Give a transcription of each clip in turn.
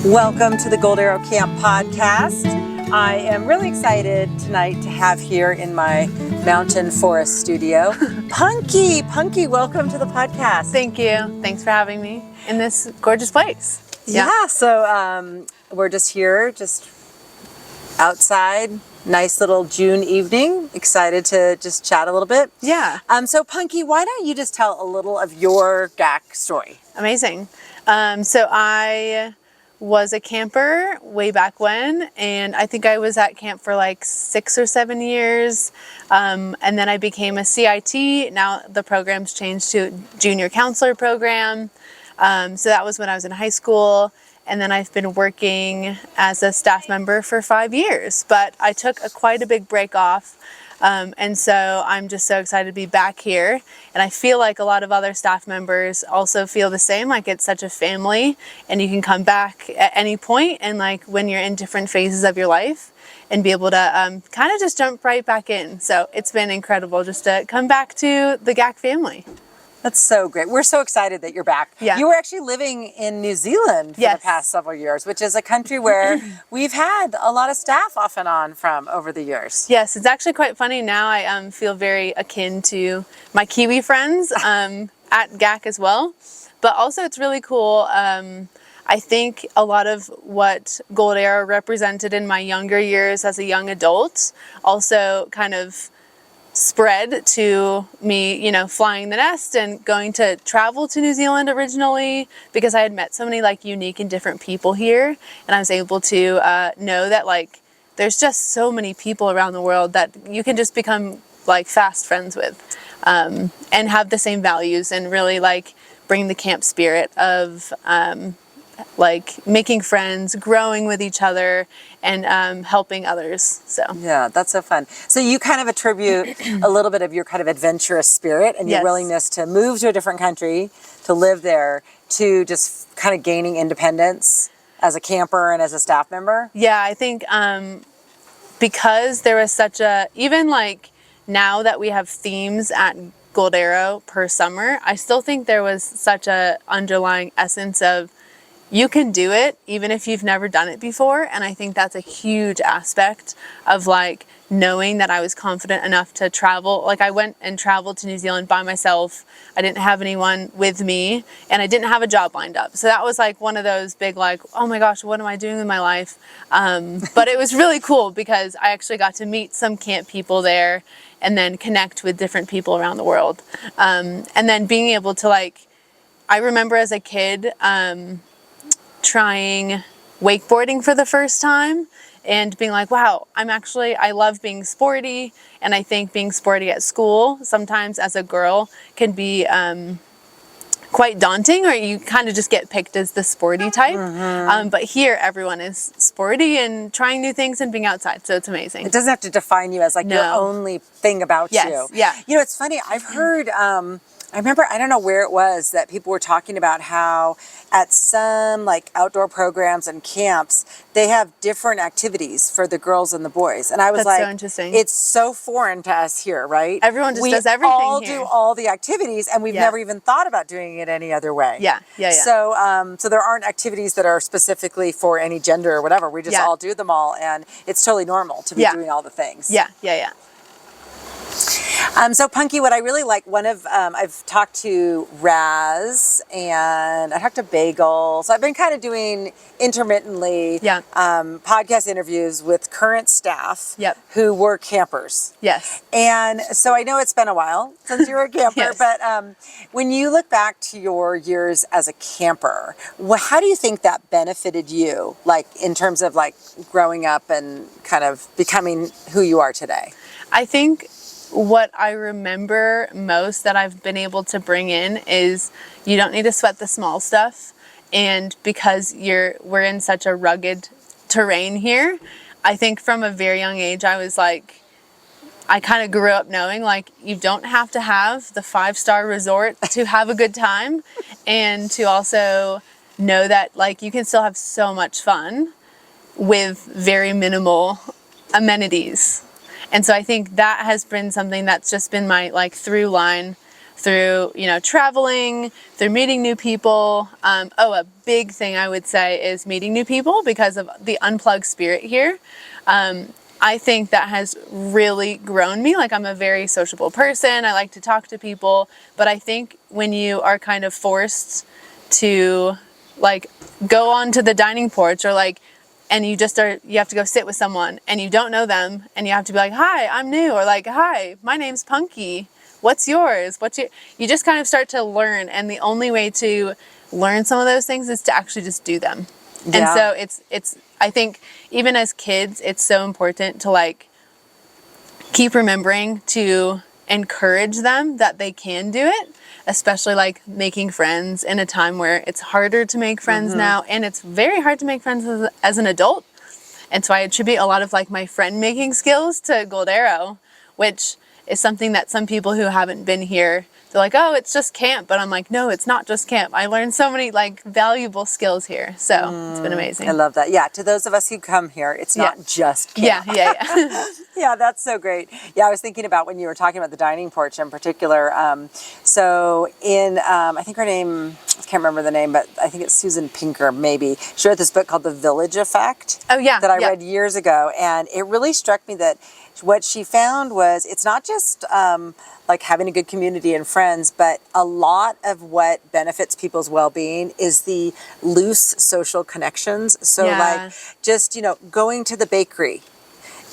Welcome to the Gold Arrow Camp podcast. I am really excited tonight to have here in my mountain forest studio, Punkie. Punkie, welcome to the podcast. Thank you. Thanks for having me in this gorgeous place. Yeah, so we're just here, just outside, nice little June evening. Excited to just chat a little bit. Yeah. So Punkie, why don't you just tell a little of your GAC story? Amazing. So I was a camper way back when, and I think I was at camp for like 6 or 7 years. And then I became a CIT. Now the program's changed to junior counselor program. So that was when I was in high school. And then I've been working as a staff member for 5 years, but I took quite a big break off. And so I'm just so excited to be back here. And I feel like a lot of other staff members also feel the same, like it's such a family and you can come back at any point and like when you're in different phases of your life and be able to kind of just jump right back in. So it's been incredible just to come back to the GAC family. That's so great. We're so excited that you're back. Yeah. You were actually living in New Zealand for the past several years, which is a country where we've had a lot of staff off and on from over the years. Yes, it's actually quite funny now. I feel very akin to my Kiwi friends at GAC as well. But also it's really cool. I think a lot of what Gold Arrow represented in my younger years as a young adult also kind of spread to me, you know, flying the nest and going to travel to New Zealand originally because I had met so many like unique and different people here, and I was able to know that like there's just so many people around the world that you can just become like fast friends with and have the same values and really like bring the camp spirit of like making friends, growing with each other, and helping others. So yeah, that's so fun. So you kind of attribute a little bit of your kind of adventurous spirit and your willingness to move to a different country, to live there, to just kind of gaining independence as a camper and as a staff member. Yeah, I think because there was such a, even like now that we have themes at Gold Arrow per summer, I still think there was such a underlying essence of you can do it even if you've never done it before. And I think that's a huge aspect of like knowing that I was confident enough to travel. Like I went and traveled to New Zealand by myself. I didn't have anyone with me and I didn't have a job lined up. So that was like one of those big like, oh my gosh, what am I doing with my life? But it was really cool because I actually got to meet some camp people there and then connect with different people around the world. And then being able to like, I remember as a kid, trying wakeboarding for the first time and being like, wow, I love being sporty. And I think being sporty at school sometimes as a girl can be quite daunting, or you kind of just get picked as the sporty type. But here everyone is sporty and trying new things and being outside. So it's amazing. It doesn't have to define you as like your only thing about you. Yeah. You know, it's funny. I've heard, I remember, I don't know where it was that people were talking about how at some like outdoor programs and camps, they have different activities for the girls and the boys. And I was like, so interesting. It's so foreign to us here, right? Everyone just does everything We all here. do all the activities and we've never even thought about doing it any other way. Yeah. So, so there aren't activities that are specifically for any gender or whatever. We just all do them all, and it's totally normal to be doing all the things. Yeah. So Punkie, what I really like, I've talked to Raz and I talked to Bagel. So I've been kind of doing intermittently podcast interviews with current staff who were campers. Yes. And so I know it's been a while since you were a camper, but when you look back to your years as a camper, how do you think that benefited you, like in terms of like growing up and kind of becoming who you are today? I think what I remember most that I've been able to bring in is you don't need to sweat the small stuff. And because we're in such a rugged terrain here, I think from a very young age, I was like, I kind of grew up knowing like you don't have to have the 5-star resort to have a good time, and to also know that like you can still have so much fun with very minimal amenities. And so I think that has been something that's just been my like through line through, traveling, through meeting new people. A big thing I would say is meeting new people because of the unplugged spirit here. I think that has really grown me. Like, I'm a very sociable person. I like to talk to people, but I think when you are kind of forced to like go onto the dining porch or like, and you have to go sit with someone and you don't know them and you have to be like, hi, I'm new, or like, hi, my name's Punkie. What's yours? You just kind of start to learn. And the only way to learn some of those things is to actually just do them. Yeah. And so I think even as kids, it's so important to like keep remembering to encourage them that they can do it, especially like making friends in a time where it's harder to make friends now, and it's very hard to make friends as an adult. And so I attribute a lot of like my friend making skills to Gold Arrow, which is something that some people who haven't been here, they're like, oh, it's just camp. But I'm like, no, it's not just camp. I learned so many like valuable skills here. So it's been amazing. I love that. Yeah, to those of us who come here, it's not just camp. Yeah. Yeah, that's so great. Yeah, I was thinking about when you were talking about the dining porch in particular. So in, I think her name, I can't remember the name, but I think it's Susan Pinker, maybe. She wrote this book called The Village Effect. Oh, yeah. That I read years ago. And it really struck me that what she found was it's not just like having a good community and friends, but a lot of what benefits people's well-being is the loose social connections. So like just, going to the bakery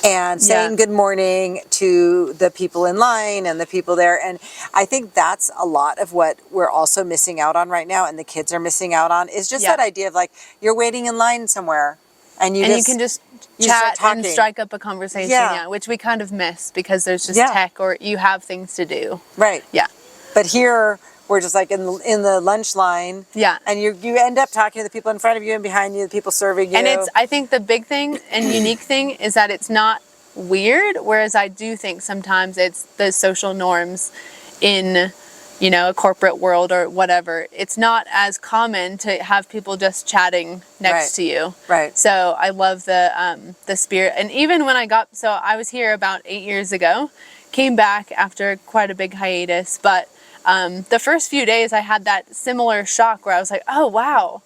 and saying good morning to the people in line and the people there. And I think that's a lot of what we're also missing out on right now, and the kids are missing out on, is just that idea of like, you're waiting in line somewhere and you can just chat and strike up a conversation, which we kind of miss because there's just tech or you have things to do. Right. Yeah. But here we're just like in the lunch line. Yeah. And you end up talking to the people in front of you and behind you, the people serving you. And I think the big thing and unique thing is that it's not weird, whereas I do think sometimes it's the social norms in, a corporate world or whatever. It's not as common to have people just chatting next to you. Right. So I love the spirit. And even when I was here about 8 years ago, came back after quite a big hiatus, but the first few days I had that similar shock where I was like, oh, wow,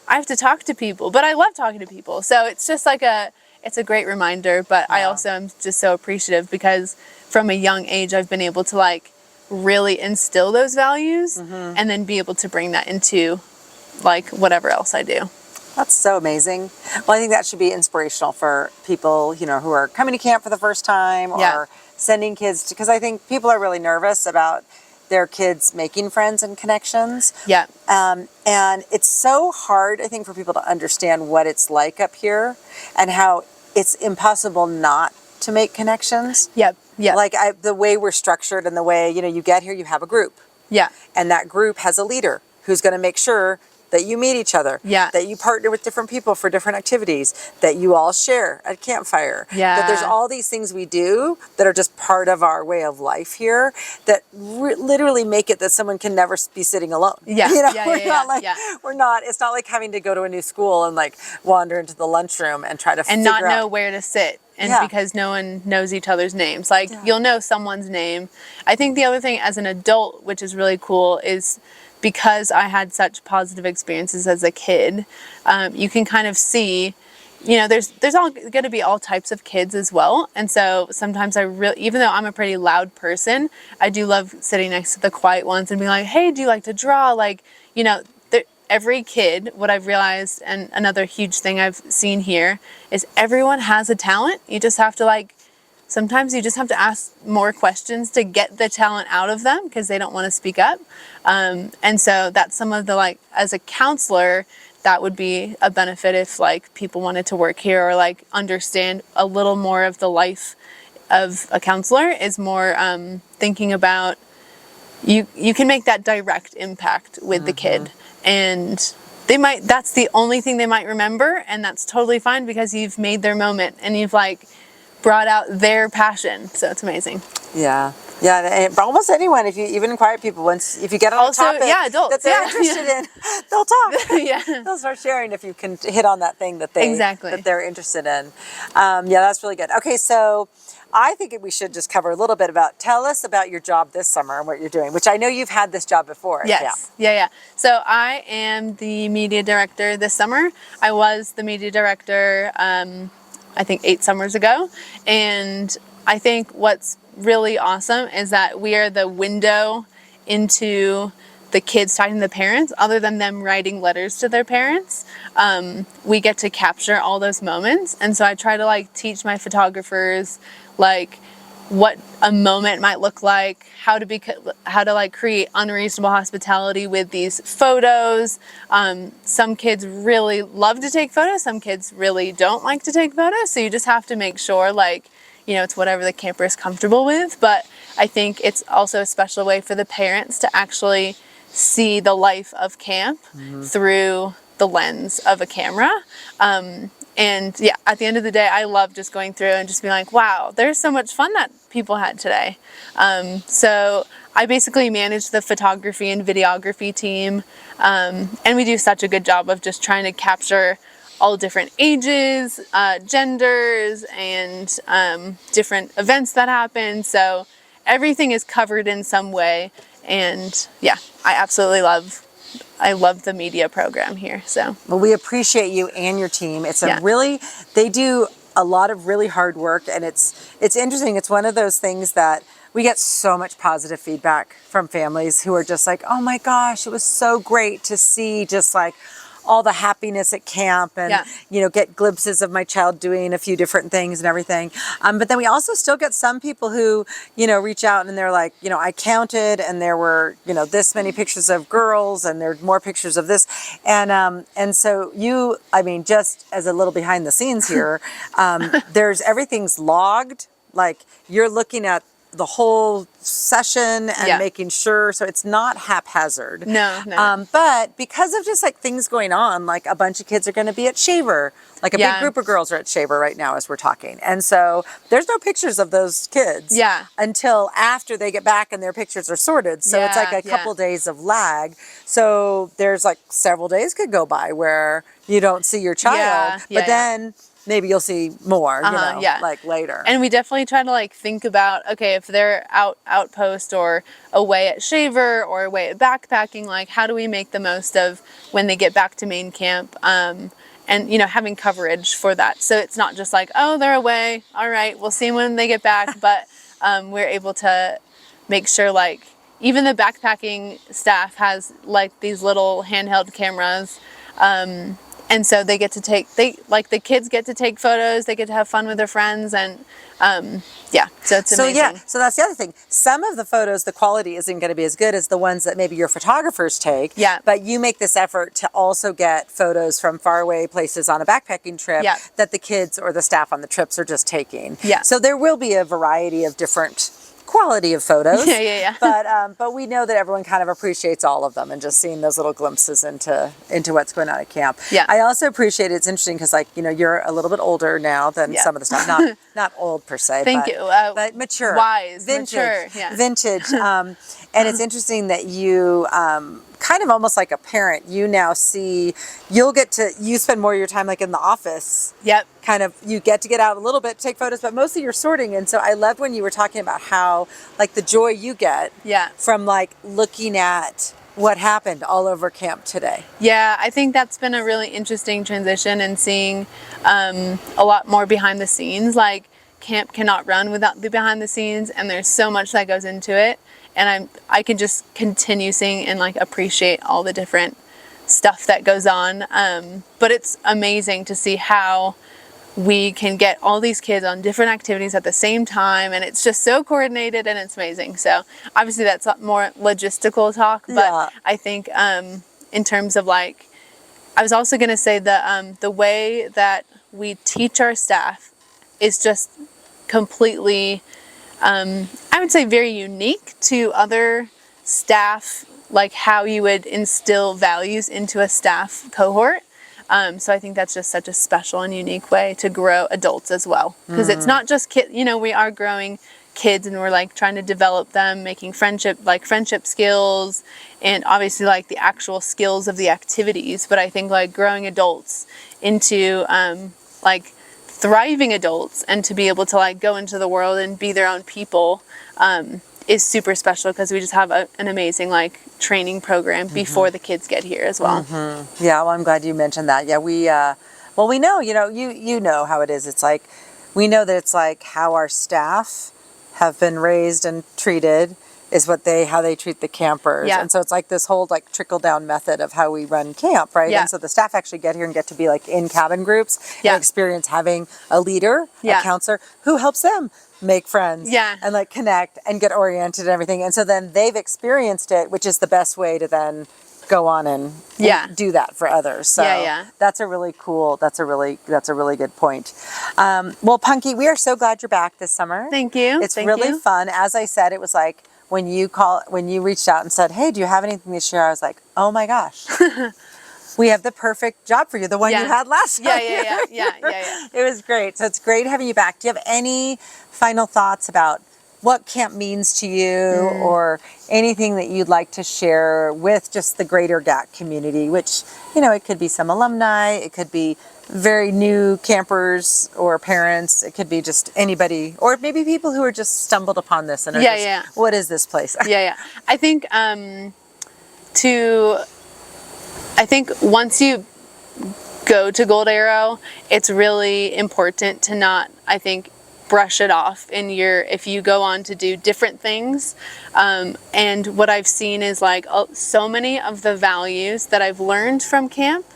I have to talk to people, but I love talking to people. So it's just like it's a great reminder, but I also am just so appreciative because from a young age, I've been able to like really instill those values and then be able to bring that into like whatever else I do. That's so amazing. Well, I think that should be inspirational for people, who are coming to camp for the first time or sending kids because I think people are really nervous about their kids making friends and connections. Yeah. And it's so hard, I think, for people to understand what it's like up here and how it's impossible not to make connections. Yep. Yeah. Like the way we're structured and the way, you get here, you have a group. Yeah. And that group has a leader who's going to make sure that you meet each other. Yeah. That you partner with different people for different activities, that you all share at campfire. Yeah. That there's all these things we do that are just part of our way of life here that literally make it that someone can never be sitting alone. Yeah. We're not, it's not like having to go to a new school and like wander into the lunchroom and try to figure out. And not know where to sit. And because no one knows each other's names. Like you'll know someone's name. I think the other thing as an adult, which is really cool, is because I had such positive experiences as a kid, you can kind of see, there's all going to be all types of kids as well. And so sometimes even though I'm a pretty loud person, I do love sitting next to the quiet ones and being like, hey, do you like to draw? Like, every kid, what I've realized, and another huge thing I've seen here, is everyone has a talent. You just have to sometimes you just have to ask more questions to get the talent out of them because they don't want to speak up. And so that's some of the, as a counselor, that would be a benefit if people wanted to work here or understand a little more of the life of a counselor is more thinking about you can make that direct impact with the kid. And that's the only thing they might remember. And that's totally fine because you've made their moment and you've brought out their passion. So it's amazing. Yeah. Yeah. And almost anyone, even quiet people, if you get on a topic adults, that they're interested in, they'll talk. They'll start sharing if you can hit on that thing that they're interested in. Yeah, that's really good. Okay. So I think we should just cover a little bit tell us about your job this summer and what you're doing, which I know you've had this job before. Yes. Yeah. So I am the media director this summer. I was the media director, I think 8 summers ago. And I think what's really awesome is that we are the window into the kids talking to the parents, other than them writing letters to their parents. We get to capture all those moments. And so I try to like teach my photographers like what a moment might look like, how to like create unreasonable hospitality with these photos. Some kids really love to take photos. Some kids really don't like to take photos. So you just have to make sure like, you know, it's whatever the camper is comfortable with. But I think it's also a special way for the parents to actually see the life of camp through the lens of a camera. And yeah, at the end of the day, I love just going through and just being like, wow, there's so much fun that people had today. So I basically manage the photography and videography team. And we do such a good job of just trying to capture all different ages, genders, and different events that happen. So everything is covered in some way. And yeah, I love the media program here. So Well, we appreciate you and your team. It's they do a lot of really hard work, and it's interesting. It's one of those things that we get so much positive feedback from families who are just like, oh my gosh, it was so great to see just like all the happiness at camp and, you know, get glimpses of my child doing a few different things and everything. But then we also still get some people who, you know, reach out and they're like, you know, I counted and there were, you know, this many pictures of girls and there are more pictures of this. And so just as a little behind the scenes here, everything's logged. Like you're looking at the whole session and making sure, so it's not haphazard. No. But because of just like things going on, like a bunch of kids are going to be at Shaver, like a big group of girls are at Shaver right now as we're talking. And so there's no pictures of those kids until after they get back and their pictures are sorted. So it's like a couple days of lag. So there's like several days could go by where you don't see your child, but then maybe you'll see more, like later. And we definitely try to like think about, okay, if they're outpost or away at Shaver or away at backpacking, like how do we make the most of when they get back to main camp? And, you know, having coverage for that. So it's not just like, oh, they're away. All right, we'll see when they get back. But we're able to make sure like even the backpacking staff has like these little handheld cameras. And so they get to the kids get to take photos, they get to have fun with their friends, and so it's amazing. So that's the other thing. Some of the photos, the quality isn't going to be as good as the ones that maybe your photographers take. But you make this effort to also get photos from faraway places on a backpacking trip that the kids or the staff on the trips are just taking. So there will be a variety of different quality of photos. But we know that everyone kind of appreciates all of them and just seeing those little glimpses into what's going on at camp. I also appreciate it's interesting because like, you know, you're a little bit older now than some of the stuff. Not old per se. Thank you. But mature. Wise. Vintage. Mature. Vintage. And it's interesting that you kind of almost like a parent, you now see, you spend more of your time like in the office. Kind of, you get to get out a little bit, take photos, but mostly you're sorting. And so I loved when you were talking about how like the joy you get from like looking at what happened all over camp today. I think that's been a really interesting transition and seeing a lot more behind the scenes. Like camp cannot run without the behind the scenes, and there's so much that goes into it. And I can just continue seeing and like appreciate all the different stuff that goes on. But it's amazing to see how we can get all these kids on different activities at the same time, and it's just so coordinated and it's amazing. So obviously that's more logistical talk, but I think in terms of like, I was also going to say the way that we teach our staff is just completely, I would say very unique to other staff, like how you would instill values into a staff cohort. So I think that's just such a special and unique way to grow adults as well. Because it's not just kids, you know, we are growing kids and we're like trying to develop them, making friendship skills and obviously like the actual skills of the activities. But I think like growing adults into like thriving adults, and to be able to like go into the world and be their own people is super special, because we just have an amazing like training program before the kids get here as well. Yeah, well, I'm glad you mentioned that. Yeah, we know, you know how it is. It's like, we know that it's like how our staff have been raised and treated is how they treat the campers. Yeah. And so it's like this whole like trickle down method of how we run camp, right? Yeah. And so the staff actually get here and get to be like in cabin groups Yeah. and experience having a leader, Yeah. a counselor who helps them make friends Yeah. and like connect and get oriented and everything. And so then they've experienced it, which is the best way to then go on and do that for others. So that's a really good point. Well, Punkie, we are so glad you're back this summer. Thank you. It's really fun. As I said, it was like when you reached out and said, "Hey, do you have anything this year?" I was like, "Oh my gosh." We have the perfect job for you, the one you had last time. Yeah. It was great. So it's great having you back. Do you have any final thoughts about what camp means to you, or anything that you'd like to share with just the greater GAC community, which, it could be some alumni, it could be very new campers or parents, it could be just anybody, or maybe people who are just stumbled upon this and are what is this place? I think I think once you go to Gold Arrow, it's really important to not, brush it off if you go on to do different things. And what I've seen is like so many of the values that I've learned from camp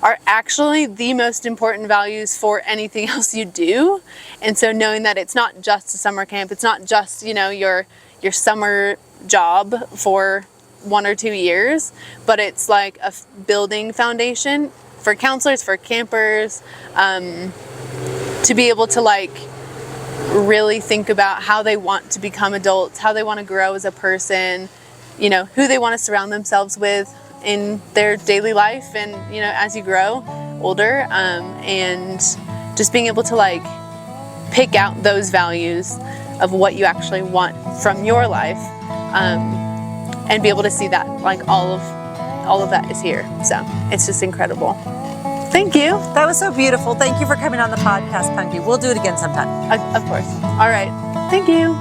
are actually the most important values for anything else you do. And so knowing that it's not just a summer camp, it's not just, your summer job for 1 or 2 years, but it's like a building foundation for counselors, for campers, to be able to like really think about how they want to become adults, how they want to grow as a person, who they want to surround themselves with in their daily life, and as you grow older, and just being able to like pick out those values of what you actually want from your life, and be able to see that like all of that is here. So it's just incredible. Thank you. That was so beautiful. Thank you for coming on the podcast, Punkie. We'll do it again sometime. Of course. All right. Thank you.